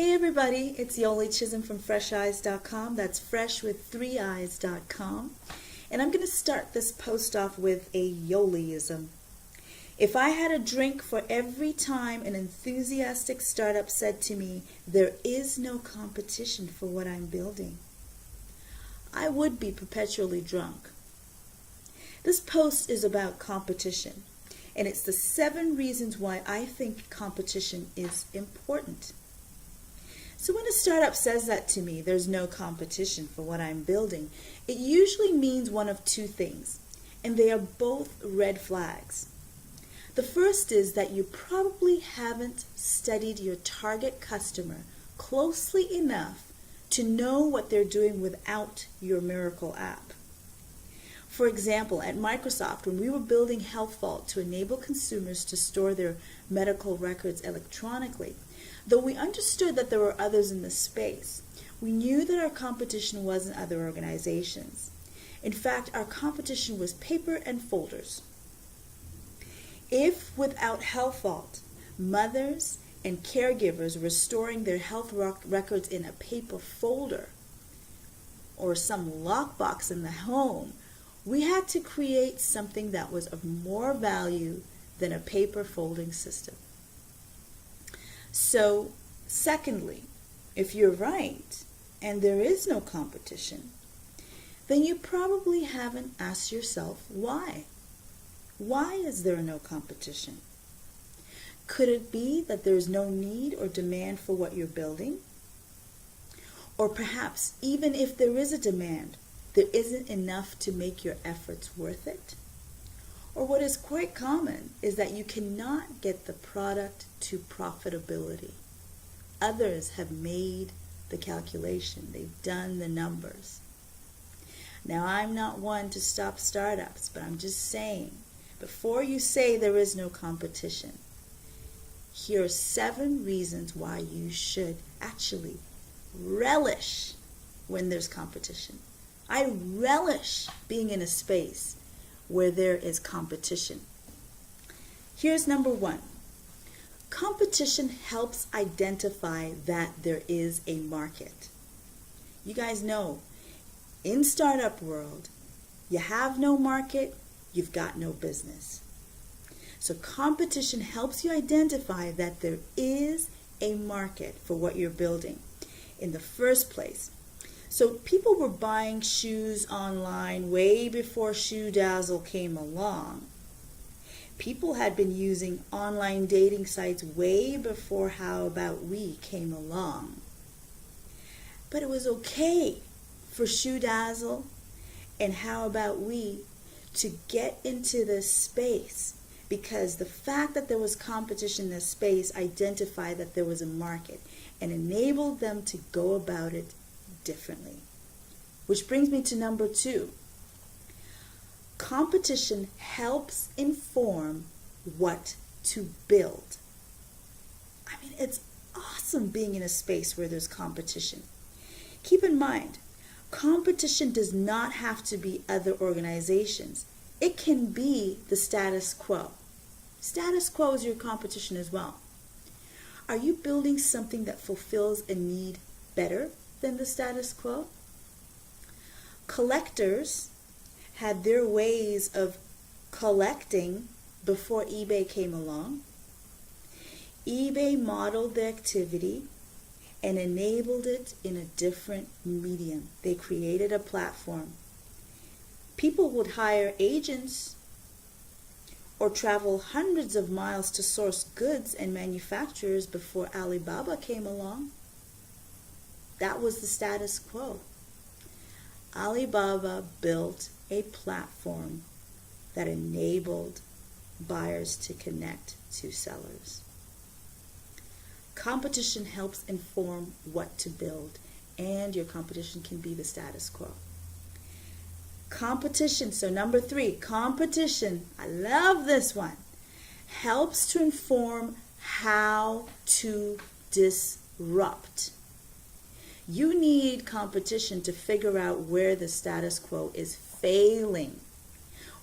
Hey everybody, it's Yoli Chisholm from fresheyes.com. That's fresh with 3eyes.com. And I'm going to start this post off with a Yoliism. If I had a drink for every time an enthusiastic startup said to me, there is no competition for what I'm building, I would be perpetually drunk. This post is about competition, and it's the 7 reasons why I think competition is important. So when a startup says that to me, there's no competition for what I'm building, it usually means one of 2 things, and they are both red flags. The first is that you probably haven't studied your target customer closely enough to know what they're doing without your miracle app. For example, at Microsoft, when we were building Health Vault to enable consumers to store their medical records electronically, though we understood that there were others in the space, we knew that our competition wasn't other organizations. In fact, our competition was paper and folders. If without Health Vault, mothers and caregivers were storing their health records in a paper folder or some lockbox in the home, we had to create something that was of more value than a paper folding system. So, secondly, if you're right and there is no competition, then you probably haven't asked yourself why. Why is there no competition? Could it be that there's no need or demand for what you're building? Or perhaps, even if there is a demand, there isn't enough to make your efforts worth it? Or what is quite common is that you cannot get the product to profitability. Others have made the calculation. They've done the numbers. Now, I'm not one to stop startups, but I'm just saying, before you say there is no competition, here are 7 reasons why you should actually relish when there's competition. I relish being in a space where there is competition. Here's number 1. Competition helps identify that there is a market. You guys know, in startup world, you have no market, you've got no business. So competition helps you identify that there is a market for what you're building in the first place. So people were buying shoes online way before Shoe Dazzle came along. People had been using online dating sites way before How About We came along. But it was okay for Shoe Dazzle and How About We to get into this space because the fact that there was competition in this space identified that there was a market and enabled them to go about it differently. Which brings me to number 2. Competition helps inform what to build. I mean, it's awesome being in a space where there's competition. Keep in mind, competition does not have to be other organizations. It can be the status quo. Status quo is your competition as well. Are you building something that fulfills a need better than the status quo? Collectors had their ways of collecting before eBay came along. eBay modeled the activity and enabled it in a different medium. They created a platform. People would hire agents or travel hundreds of miles to source goods and manufacturers before Alibaba came along. That was the status quo. Alibaba built a platform that enabled buyers to connect to sellers. Competition helps inform what to build, and your competition can be the status quo. Competition, so number 3, competition, I love this one, helps to inform how to disrupt. You need competition to figure out where the status quo is failing,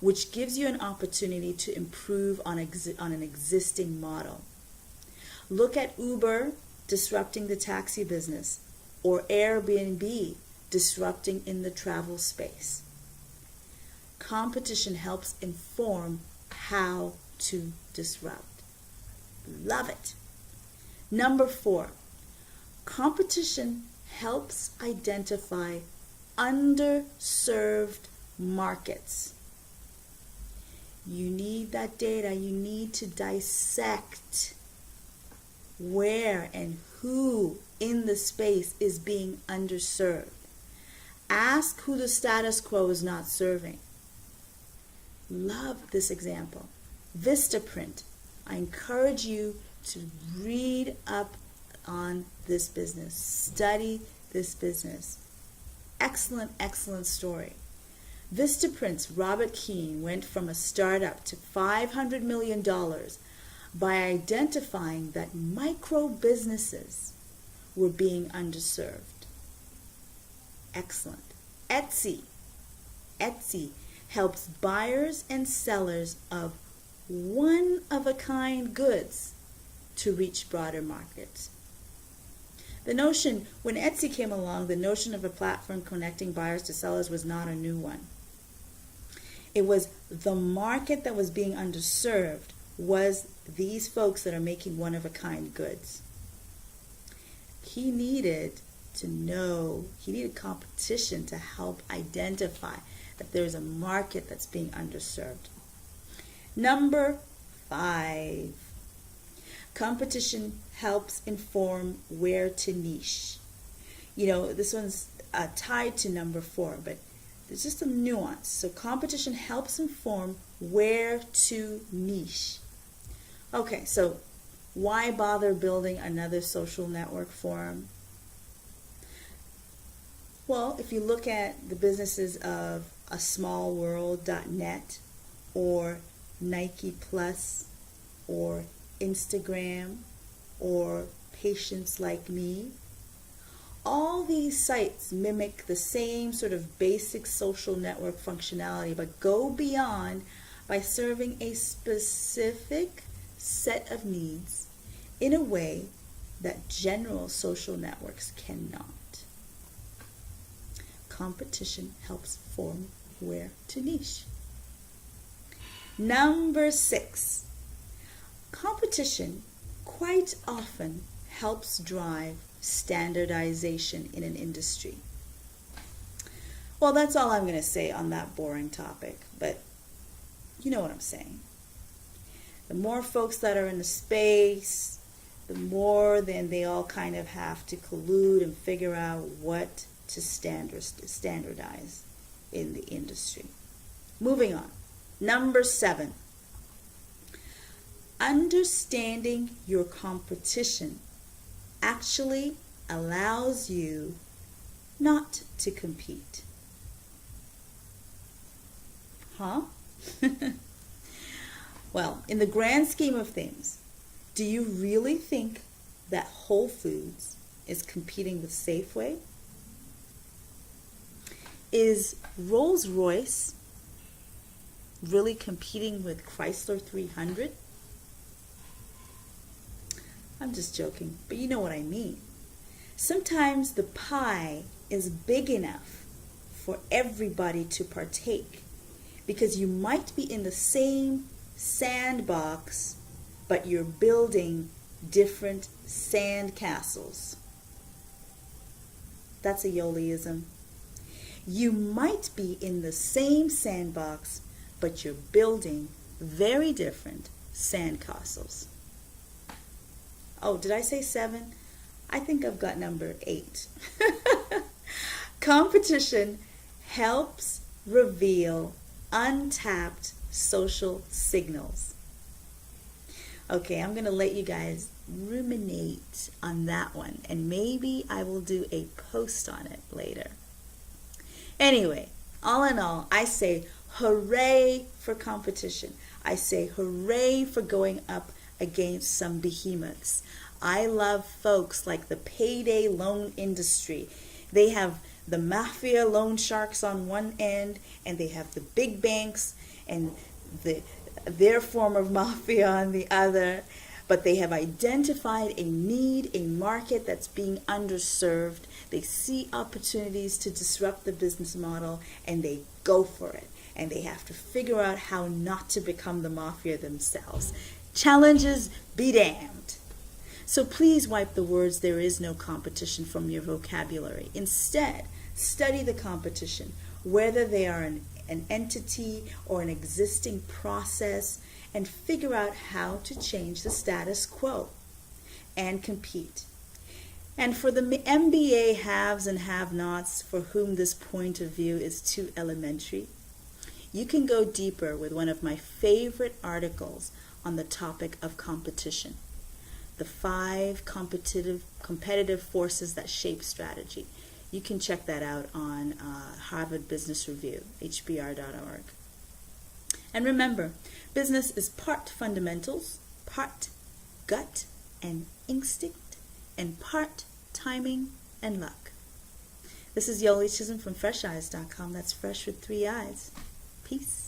which gives you an opportunity to improve on an existing model. Look at Uber disrupting the taxi business, or Airbnb disrupting in the travel space. Competition helps inform how to disrupt. Love it. Number 4, competition helps identify underserved markets. You need that data. You need to dissect where and who in the space is being underserved. Ask who the status quo is not serving. Love this example. Vistaprint. I encourage you to read up on this business. Study this business. Excellent, excellent story. Vistaprint's Robert Keane went from a startup to $500 million by identifying that micro businesses were being underserved. Excellent. Etsy helps buyers and sellers of one-of-a-kind goods to reach broader markets. The notion, when Etsy came along, the notion of a platform connecting buyers to sellers was not a new one. It was the market that was being underserved was these folks that are making one-of-a-kind goods. He needed competition to help identify that there's a market that's being underserved. Number 5, competition helps inform where to niche. This one's tied to number 4, but there's just a nuance. So competition helps inform where to niche. Okay, so why bother building another social network forum? Well, if you look at the businesses of asmallworld.net or Nike Plus or Instagram or Patients Like Me, all these sites mimic the same sort of basic social network functionality, but go beyond by serving a specific set of needs in a way that general social networks cannot. Competition helps form where to niche. Number 6, competition quite often helps drive standardization in an industry. Well, that's all I'm going to say on that boring topic, but you know what I'm saying. The more folks that are in the space, the more then they all kind of have to collude and figure out what to standardize in the industry. Moving on. Number 7. Understanding your competition actually allows you not to compete. Huh? Well, in the grand scheme of things, do you really think that Whole Foods is competing with Safeway? Is Rolls-Royce really competing with Chrysler 300? I'm just joking, but you know what I mean. Sometimes the pie is big enough for everybody to partake because you might be in the same sandbox, but you're building different sand castles. That's a Yoliism. You might be in the same sandbox, but you're building very different sand castles. Oh, did I say 7? I think I've got number 8. Competition helps reveal untapped social signals. Okay, I'm going to let you guys ruminate on that one, and maybe I will do a post on it later. Anyway, all in all, I say hooray for competition. I say hooray for going up against some behemoths. I love folks like the payday loan industry. They have the mafia loan sharks on one end, and they have the big banks and their form of mafia on the other. but they have identified a need, a market that's being underserved. They see opportunities to disrupt the business model, and they go for it. And they have to figure out how not to become the mafia themselves. Challenges be damned. So please wipe the words "there is no competition" from your vocabulary. Instead, study the competition, whether they are an entity or an existing process, and figure out how to change the status quo and compete. And for the MBA haves and have-nots for whom this point of view is too elementary, you can go deeper with one of my favorite articles on the topic of competition: the 5 competitive forces that shape strategy. You can check that out on Harvard Business Review, hbr.org. And remember, business is part fundamentals, part gut and instinct, and part timing and luck. This is Yoli Chisholm from fresheyes.com. That's fresh with 3 eyes. Peace.